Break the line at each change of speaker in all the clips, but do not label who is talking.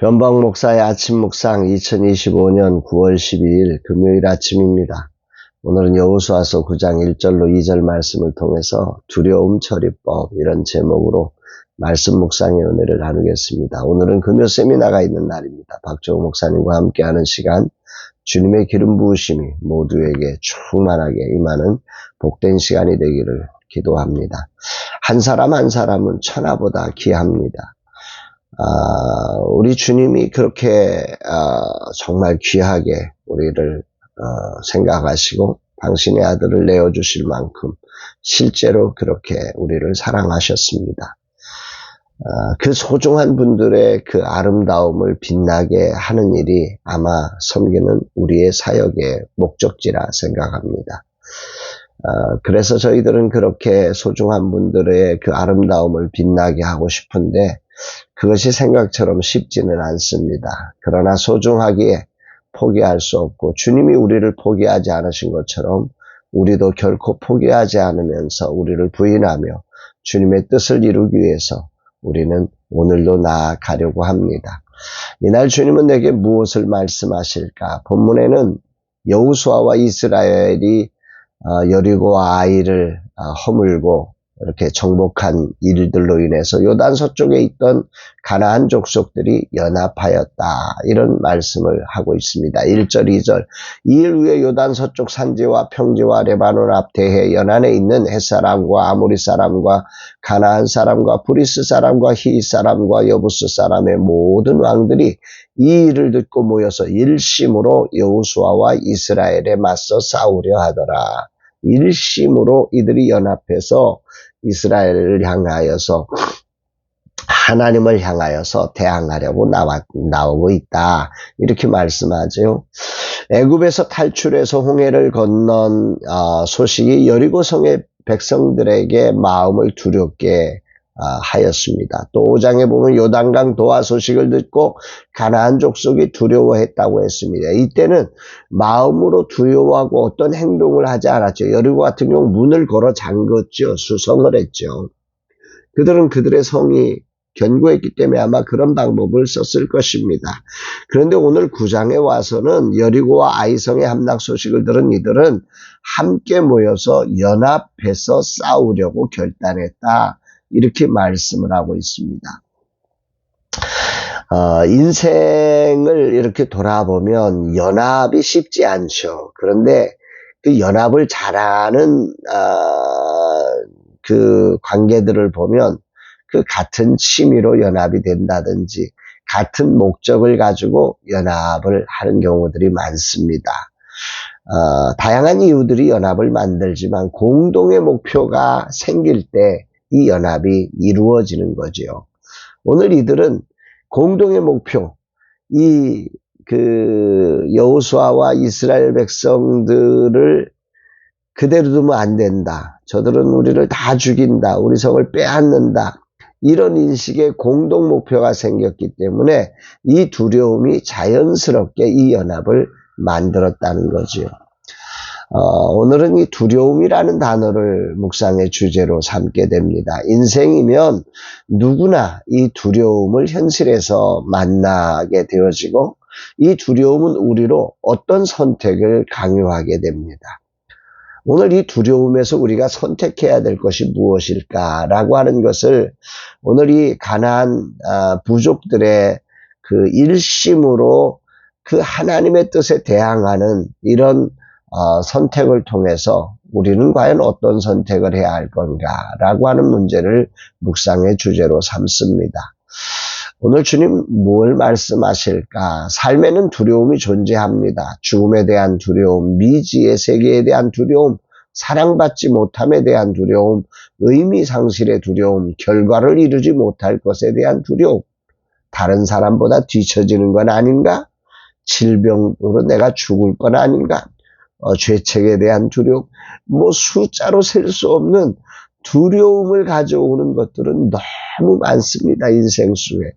변방 목사의 아침 묵상 2025년 9월 12일 금요일 아침입니다. 오늘은 여호수아서 9장 1절로 2절 말씀을 통해서 두려움 처리법 이런 제목으로 말씀 묵상의 은혜를 나누겠습니다. 오늘은 금요 세미나가 있는 날입니다. 박정우 목사님과 함께하는 시간, 주님의 기름 부으심이 모두에게 충만하게 임하는 복된 시간이 되기를 기도합니다. 한 사람 한 사람은 천하보다 귀합니다. 우리 주님이 그렇게 정말 귀하게 우리를 생각하시고 당신의 아들을 내어주실 만큼 실제로 그렇게 우리를 사랑하셨습니다. 그 소중한 분들의 그 아름다움을 빛나게 하는 일이 아마 섬기는 우리의 사역의 목적지라 생각합니다. 그래서 저희들은 그렇게 소중한 분들의 그 아름다움을 빛나게 하고 싶은데 그것이 생각처럼 쉽지는 않습니다. 그러나 소중하기에 포기할 수 없고 주님이 우리를 포기하지 않으신 것처럼 우리도 결코 포기하지 않으면서 우리를 부인하며 주님의 뜻을 이루기 위해서 우리는 오늘도 나아가려고 합니다. 이날 주님은 내게 무엇을 말씀하실까? 본문에는 여호수아와 이스라엘이 여리고와 아이를 허물고 이렇게 정복한 일들로 인해서 요단 서쪽에 있던 가나안 족속들이 연합하였다. 이런 말씀을 하고 있습니다. 1절, 2절. 이 일 후에 요단 서쪽 산지와 평지와 레바논 앞 대해 연안에 있는 헷사람과 아모리 사람과 가나안 사람과 브리스 사람과 히윗 사람과 여부스 사람의 모든 왕들이 이 일을 듣고 모여서 일심으로 여호수아와 이스라엘에 맞서 싸우려 하더라. 일심으로 이들이 연합해서 이스라엘을 향하여서 하나님을 향하여서 대항하려고 나오고 있다. 이렇게 말씀하죠. 애굽에서 탈출해서 홍해를 건넌 소식이 여리고성의 백성들에게 마음을 두렵게 하였습니다. 또 5장에 보면 요단강 도하 소식을 듣고 가나안 족속이 두려워했다고 했습니다. 이때는 마음으로 두려워하고 어떤 행동을 하지 않았죠. 여리고 같은 경우 문을 걸어 잠궜죠. 수성을 했죠. 그들은 그들의 성이 견고했기 때문에 아마 그런 방법을 썼을 것입니다. 그런데 오늘 9장에 와서는 여리고와 아이성의 함락 소식을 들은 이들은 함께 모여서 연합해서 싸우려고 결단했다. 이렇게 말씀을 하고 있습니다. 인생을 이렇게 돌아보면 연합이 쉽지 않죠. 그런데 그 연합을 잘하는 그 관계들을 보면 그 같은 취미로 연합이 된다든지 같은 목적을 가지고 연합을 하는 경우들이 많습니다. 다양한 이유들이 연합을 만들지만 공동의 목표가 생길 때 이 연합이 이루어지는 거지요. 오늘 이들은 공동의 목표, 여호수아와 이스라엘 백성들을 그대로 두면 안 된다. 저들은 우리를 다 죽인다. 우리 성을 빼앗는다. 이런 인식의 공동 목표가 생겼기 때문에 이 두려움이 자연스럽게 이 연합을 만들었다는 거지요. 오늘은 이 두려움이라는 단어를 묵상의 주제로 삼게 됩니다. 인생이면 누구나 이 두려움을 현실에서 만나게 되어지고 이 두려움은 우리로 어떤 선택을 강요하게 됩니다. 오늘 이 두려움에서 우리가 선택해야 될 것이 무엇일까라고 하는 것을 오늘 이 가나안 부족들의 그 일심으로 그 하나님의 뜻에 대항하는 이런 선택을 통해서 우리는 과연 어떤 선택을 해야 할 건가라고 하는 문제를 묵상의 주제로 삼습니다. 오늘 주님 뭘 말씀하실까? 삶에는 두려움이 존재합니다. 죽음에 대한 두려움, 미지의 세계에 대한 두려움, 사랑받지 못함에 대한 두려움, 의미 상실의 두려움, 결과를 이루지 못할 것에 대한 두려움, 다른 사람보다 뒤처지는 건 아닌가? 질병으로 내가 죽을 건 아닌가? 죄책에 대한 두려움, 숫자로 셀 수 없는 두려움을 가져오는 것들은 너무 많습니다. 인생 속에.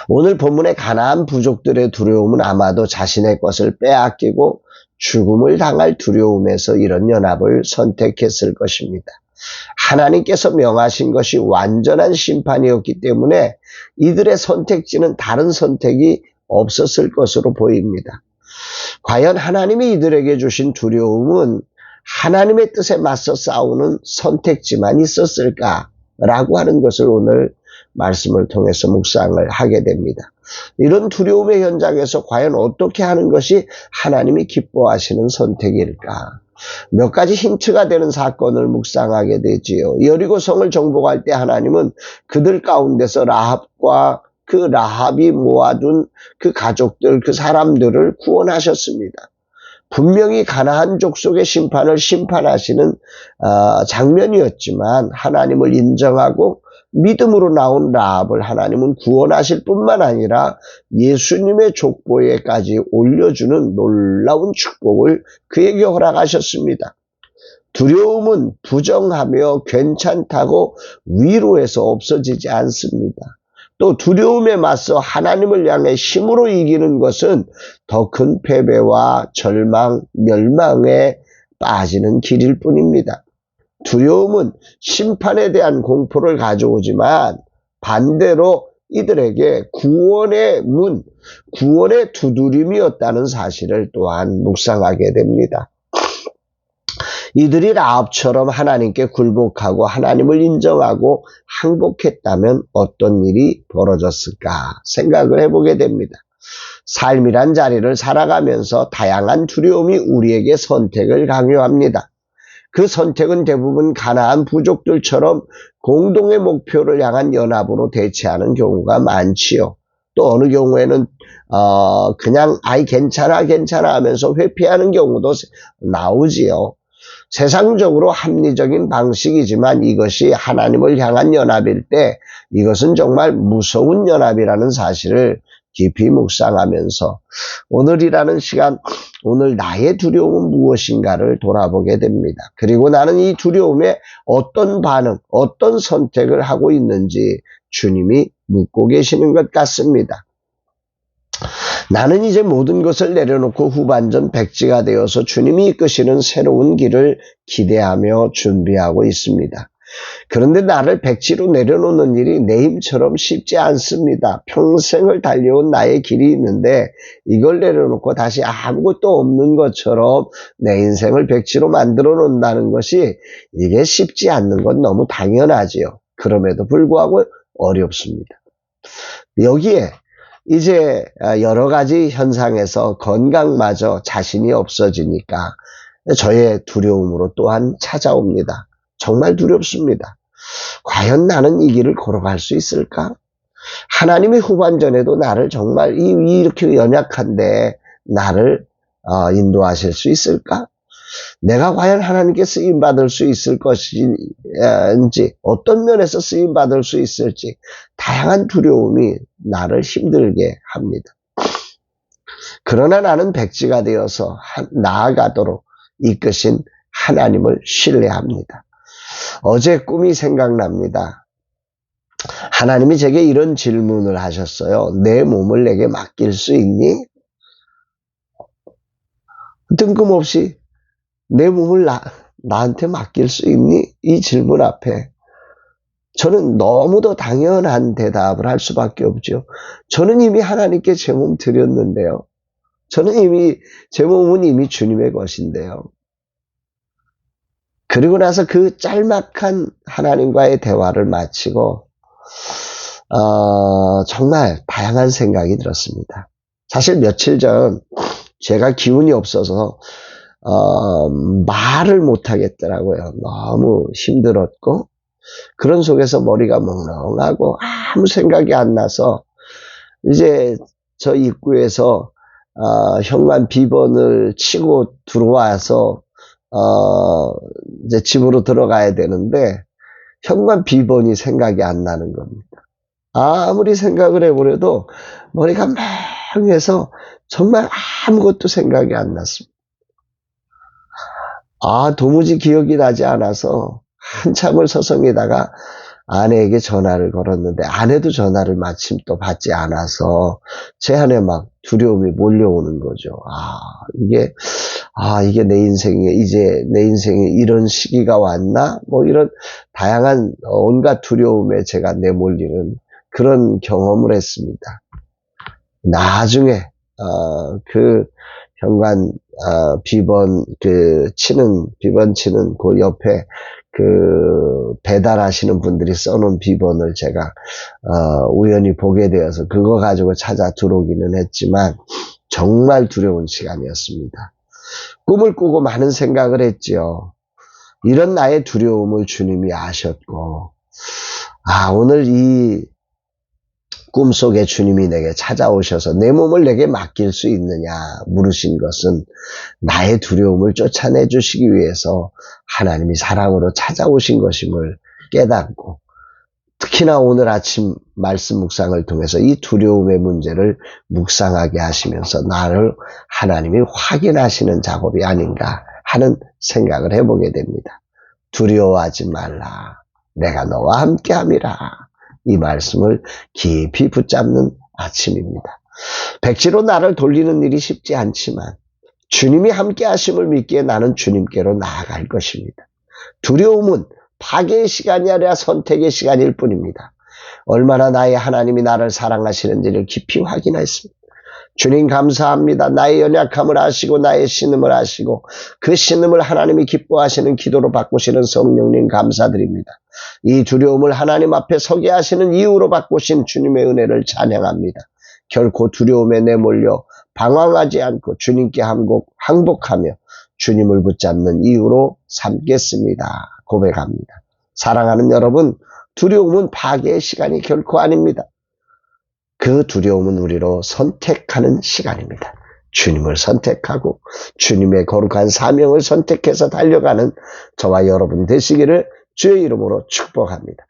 오늘 본문의 가나안 부족들의 두려움은 아마도 자신의 것을 빼앗기고 죽음을 당할 두려움에서 이런 연합을 선택했을 것입니다. 하나님께서 명하신 것이 완전한 심판이었기 때문에 이들의 선택지는 다른 선택이 없었을 것으로 보입니다. 과연 하나님이 이들에게 주신 두려움은 하나님의 뜻에 맞서 싸우는 선택지만 있었을까라고 하는 것을 오늘 말씀을 통해서 묵상을 하게 됩니다. 이런 두려움의 현장에서 과연 어떻게 하는 것이 하나님이 기뻐하시는 선택일까? 몇 가지 힌트가 되는 사건을 묵상하게 되지요. 여리고성을 정복할 때 하나님은 그들 가운데서 라합과 그 라합이 모아둔 그 가족들, 그 사람들을 구원하셨습니다. 분명히 가나안 족속의 심판을 심판하시는 장면이었지만 하나님을 인정하고 믿음으로 나온 라합을 하나님은 구원하실 뿐만 아니라 예수님의 족보에까지 올려주는 놀라운 축복을 그에게 허락하셨습니다. 두려움은 부정하며 괜찮다고 위로해서 없어지지 않습니다. 또 두려움에 맞서 하나님을 향해 힘으로 이기는 것은 더 큰 패배와 절망, 멸망에 빠지는 길일 뿐입니다. 두려움은 심판에 대한 공포를 가져오지만 반대로 이들에게 구원의 문, 구원의 두드림이었다는 사실을 또한 묵상하게 됩니다. 이들이 라합처럼 하나님께 굴복하고 하나님을 인정하고 항복했다면 어떤 일이 벌어졌을까 생각을 해보게 됩니다. 삶이란 자리를 살아가면서 다양한 두려움이 우리에게 선택을 강요합니다. 그 선택은 대부분 가나안 부족들처럼 공동의 목표를 향한 연합으로 대체하는 경우가 많지요. 또 어느 경우에는 그냥 아이 괜찮아 하면서 회피하는 경우도 나오지요. 세상적으로 합리적인 방식이지만 이것이 하나님을 향한 연합일 때 이것은 정말 무서운 연합이라는 사실을 깊이 묵상하면서 오늘이라는 시간, 오늘 나의 두려움은 무엇인가를 돌아보게 됩니다. 그리고 나는 이 두려움에 어떤 반응, 어떤 선택을 하고 있는지 주님이 묻고 계시는 것 같습니다. 나는 이제 모든 것을 내려놓고 후반전 백지가 되어서 주님이 이끄시는 새로운 길을 기대하며 준비하고 있습니다. 그런데 나를 백지로 내려놓는 일이 내 힘처럼 쉽지 않습니다. 평생을 달려온 나의 길이 있는데 이걸 내려놓고 다시 아무것도 없는 것처럼 내 인생을 백지로 만들어 놓는다는 것이 이게 쉽지 않는 건 너무 당연하지요. 그럼에도 불구하고 어렵습니다. 여기에 이제 여러 가지 현상에서 건강마저 자신이 없어지니까 저의 두려움으로 또한 찾아옵니다. 정말 두렵습니다. 과연 나는 이 길을 걸어갈 수 있을까? 하나님의 후반전에도 나를 정말 이렇게 연약한데 나를 인도하실 수 있을까? 내가 과연 하나님께 쓰임받을 수 있을 것인지, 어떤 면에서 쓰임받을 수 있을지, 다양한 두려움이 나를 힘들게 합니다. 그러나 나는 백지가 되어서 나아가도록 이끄신 하나님을 신뢰합니다. 어제 꿈이 생각납니다. 하나님이 제게 이런 질문을 하셨어요. 내 몸을 내게 맡길 수 있니? 뜬금없이 내 몸을 나한테 맡길 수 있니? 이 질문 앞에 저는 너무도 당연한 대답을 할 수밖에 없죠. 저는 이미 하나님께 제 몸 드렸는데요. 제 몸은 이미 주님의 것인데요. 그리고 나서 그 짤막한 하나님과의 대화를 마치고 정말 다양한 생각이 들었습니다. 사실 며칠 전 제가 기운이 없어서 말을 못하겠더라고요. 너무 힘들었고 그런 속에서 머리가 멍멍하고 아무 생각이 안 나서 이제 저 입구에서 현관 비번을 치고 들어와서 이제 집으로 들어가야 되는데 현관 비번이 생각이 안 나는 겁니다. 아무리 생각을 해보려도 머리가 멍해서 정말 아무것도 생각이 안 났습니다. 도무지 기억이 나지 않아서 한참을 서성이다가 아내에게 전화를 걸었는데 아내도 전화를 마침 또 받지 않아서 제 안에 막 두려움이 몰려오는 거죠. 이게 이게 내 인생에, 이제 내 인생에 이런 시기가 왔나? 뭐 이런 다양한 온갖 두려움에 제가 내몰리는 그런 경험을 했습니다. 나중에, 그 현관, 비번 치는 그 옆에 배달하시는 분들이 써놓은 비번을 제가, 우연히 보게 되어서 그거 가지고 찾아 들어오기는 했지만, 정말 두려운 시간이었습니다. 꿈을 꾸고 많은 생각을 했지요. 이런 나의 두려움을 주님이 아셨고, 오늘 이 꿈속에 주님이 내게 찾아오셔서 내 몸을 내게 맡길 수 있느냐 물으신 것은 나의 두려움을 쫓아내 주시기 위해서 하나님이 사랑으로 찾아오신 것임을 깨닫고, 특히나 오늘 아침 말씀 묵상을 통해서 이 두려움의 문제를 묵상하게 하시면서 나를 하나님이 확인하시는 작업이 아닌가 하는 생각을 해보게 됩니다. 두려워하지 말라. 내가 너와 함께함이라. 이 말씀을 깊이 붙잡는 아침입니다. 백지로 나를 돌리는 일이 쉽지 않지만 주님이 함께 하심을 믿기에 나는 주님께로 나아갈 것입니다. 두려움은 파괴의 시간이 아니라 선택의 시간일 뿐입니다. 얼마나 나의 하나님이 나를 사랑하시는지를 깊이 확인했습니다. 주님 감사합니다. 나의 연약함을 아시고 나의 신음을 아시고 그 신음을 하나님이 기뻐하시는 기도로 바꾸시는 성령님 감사드립니다. 이 두려움을 하나님 앞에 서게 하시는 이유로 바꾸신 주님의 은혜를 찬양합니다. 결코 두려움에 내몰려 방황하지 않고 주님께 항복하며 주님을 붙잡는 이유로 삼겠습니다. 고백합니다. 사랑하는 여러분, 두려움은 파괴의 시간이 결코 아닙니다. 그 두려움은 우리로 선택하는 시간입니다. 주님을 선택하고 주님의 거룩한 사명을 선택해서 달려가는 저와 여러분 되시기를 주의 이름으로 축복합니다.